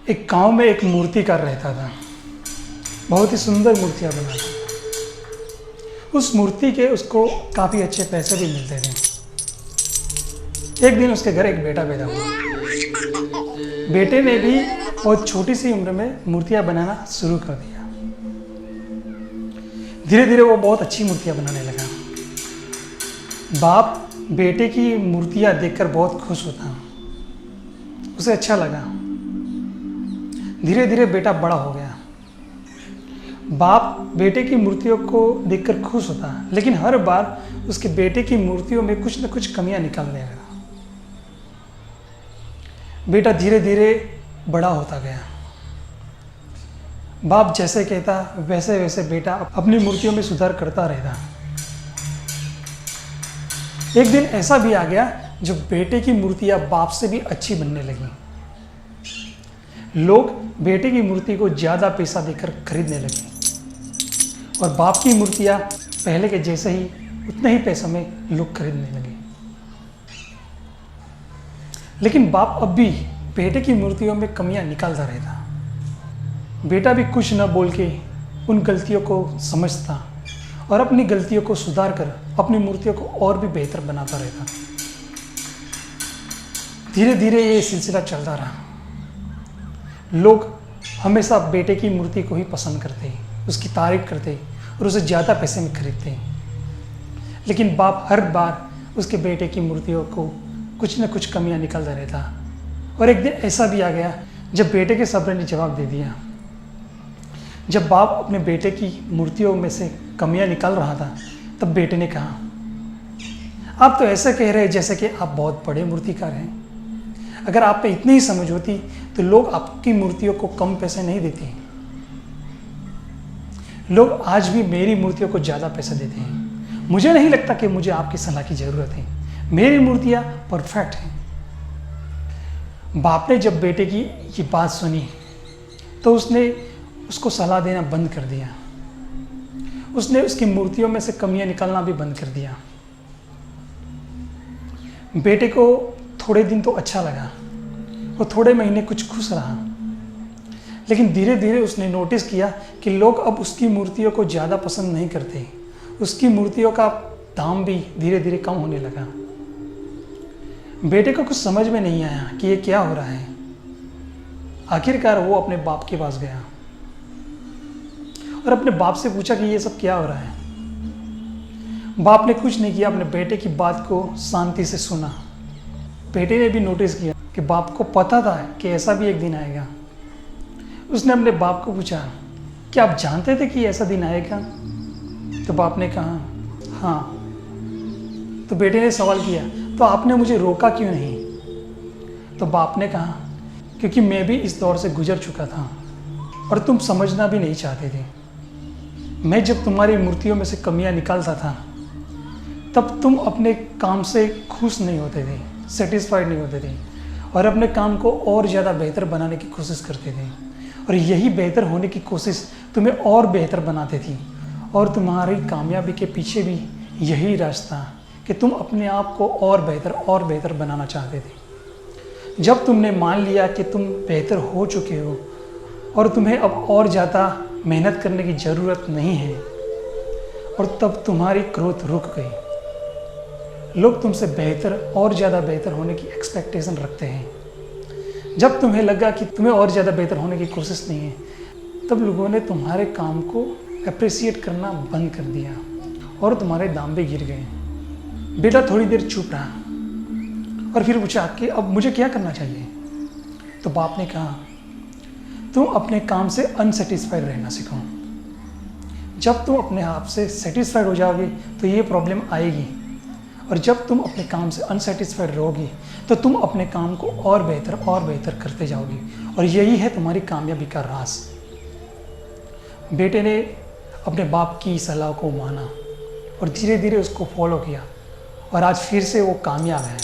एक गांव में एक मूर्तिकार रहता था। बहुत ही सुंदर मूर्तियाँ बनाता था। उस मूर्ति के उसको काफ़ी अच्छे पैसे भी मिलते थे। एक दिन उसके घर एक बेटा पैदा हुआ। बेटे ने भी बहुत छोटी सी उम्र में मूर्तियाँ बनाना शुरू कर दिया। धीरे धीरे वो बहुत अच्छी मूर्तियाँ बनाने लगा। बाप बेटे की मूर्तियाँ देखकर बहुत खुश होता, उसे अच्छा लगा। धीरे धीरे बेटा बड़ा हो गया। बाप बेटे की मूर्तियों को देखकर खुश होता, लेकिन हर बार उसके बेटे की मूर्तियों में कुछ न कुछ कमियां निकालने लगा। बेटा धीरे धीरे बड़ा होता गया। बाप जैसे कहता वैसे वैसे बेटा अपनी मूर्तियों में सुधार करता रहता। एक दिन ऐसा भी आ गया जब बेटे की मूर्तियां बाप से भी अच्छी बनने लगी। लोग बेटे की मूर्ति को ज़्यादा पैसा देकर खरीदने लगे और बाप की मूर्तियां पहले के जैसे ही उतने ही पैसों में लोग खरीदने लगे। लेकिन बाप अब भी बेटे की मूर्तियों में कमियां निकालता रहता। बेटा भी कुछ न बोल के उन गलतियों को समझता और अपनी गलतियों को सुधार कर अपनी मूर्तियों को और भी बेहतर बनाता रहता। धीरे धीरे ये सिलसिला चलता रहा। लोग हमेशा बेटे की मूर्ति को ही पसंद करते, उसकी तारीफ करते और उसे ज़्यादा पैसे में खरीदते। लेकिन बाप हर बार उसके बेटे की मूर्तियों को कुछ न कुछ कमियां निकालता रहता। और एक दिन ऐसा भी आ गया जब बेटे के सब्र ने जवाब दे दिया। जब बाप अपने बेटे की मूर्तियों में से कमियां निकाल रहा था, तब बेटे ने कहा, आप तो ऐसा कह रहे हैं जैसे कि आप बहुत बड़े मूर्तिकार हैं। अगर आप पे इतनी ही समझ होती तो लोग आपकी मूर्तियों को कम पैसे नहीं देते। लोग आज भी मेरी मूर्तियों को ज़्यादा पैसे देते हैं। मुझे नहीं लगता कि मुझे आपकी सलाह की ज़रूरत है। मेरी मूर्तियाँ परफेक्ट हैं। बाप ने जब बेटे की ये बात सुनी तो उसने उसको सलाह देना बंद कर दिया। उसने उसकी मूर्तियों में से कमियां निकालना भी बंद कर दिया। बेटे को थोड़े दिन तो अच्छा लगा और थोड़े महीने कुछ खुश रहा, लेकिन धीरे धीरे उसने नोटिस किया कि लोग अब उसकी मूर्तियों को ज़्यादा पसंद नहीं करते। उसकी मूर्तियों का दाम भी धीरे धीरे कम होने लगा। बेटे को कुछ समझ में नहीं आया कि ये क्या हो रहा है। आखिरकार वो अपने बाप के पास गया और अपने बाप से पूछा कि ये सब क्या हो रहा है। बाप ने कुछ नहीं किया, अपने बेटे की बात को शांति से सुना। बेटे ने भी नोटिस किया कि बाप को पता था कि ऐसा भी एक दिन आएगा। उसने अपने बाप को पूछा, क्या आप जानते थे कि ऐसा दिन आएगा? तो बाप ने कहा, हाँ। तो बेटे ने सवाल किया, तो आपने मुझे रोका क्यों नहीं? तो बाप ने कहा, क्योंकि मैं भी इस दौर से गुजर चुका था और तुम समझना भी नहीं चाहते थे। मैं जब तुम्हारी मूर्तियों में से कमियां निकालता था तब तुम अपने काम से खुश नहीं होते थे, सेटिस्फाइड नहीं होते थे और अपने काम को और ज़्यादा बेहतर बनाने की कोशिश करते थे। और यही बेहतर होने की कोशिश तुम्हें और बेहतर बनाती थी। और तुम्हारी कामयाबी के पीछे भी यही रास्ता कि तुम अपने आप को और बेहतर बनाना चाहते थे। जब तुमने मान लिया कि तुम बेहतर हो चुके हो और तुम्हें अब और ज़्यादा मेहनत करने की ज़रूरत नहीं है, और तब तुम्हारी ग्रोथ रुक गई। लोग तुमसे बेहतर और ज़्यादा बेहतर होने की एक्सपेक्टेशन रखते हैं। जब तुम्हें लगा कि तुम्हें और ज़्यादा बेहतर होने की कोशिश नहीं है, तब लोगों ने तुम्हारे काम को अप्रिसिएट करना बंद कर दिया और तुम्हारे दाम भी गिर गए। बेटा थोड़ी देर चुप रहा और फिर पूछा कि अब मुझे क्या करना चाहिए? तो बाप ने कहा, तुम अपने काम से अनसेटिस्फाइड रहना सीखो। जब तुम अपने आप से सेटिस्फाइड हो जाओगे तो ये प्रॉब्लम आएगी, और जब तुम अपने काम से अनसेटिस्फाइड रहोगी तो तुम अपने काम को और बेहतर करते जाओगे, और यही है तुम्हारी कामयाबी का राज। बेटे ने अपने बाप की सलाह को माना और धीरे धीरे उसको फॉलो किया, और आज फिर से वो कामयाब है।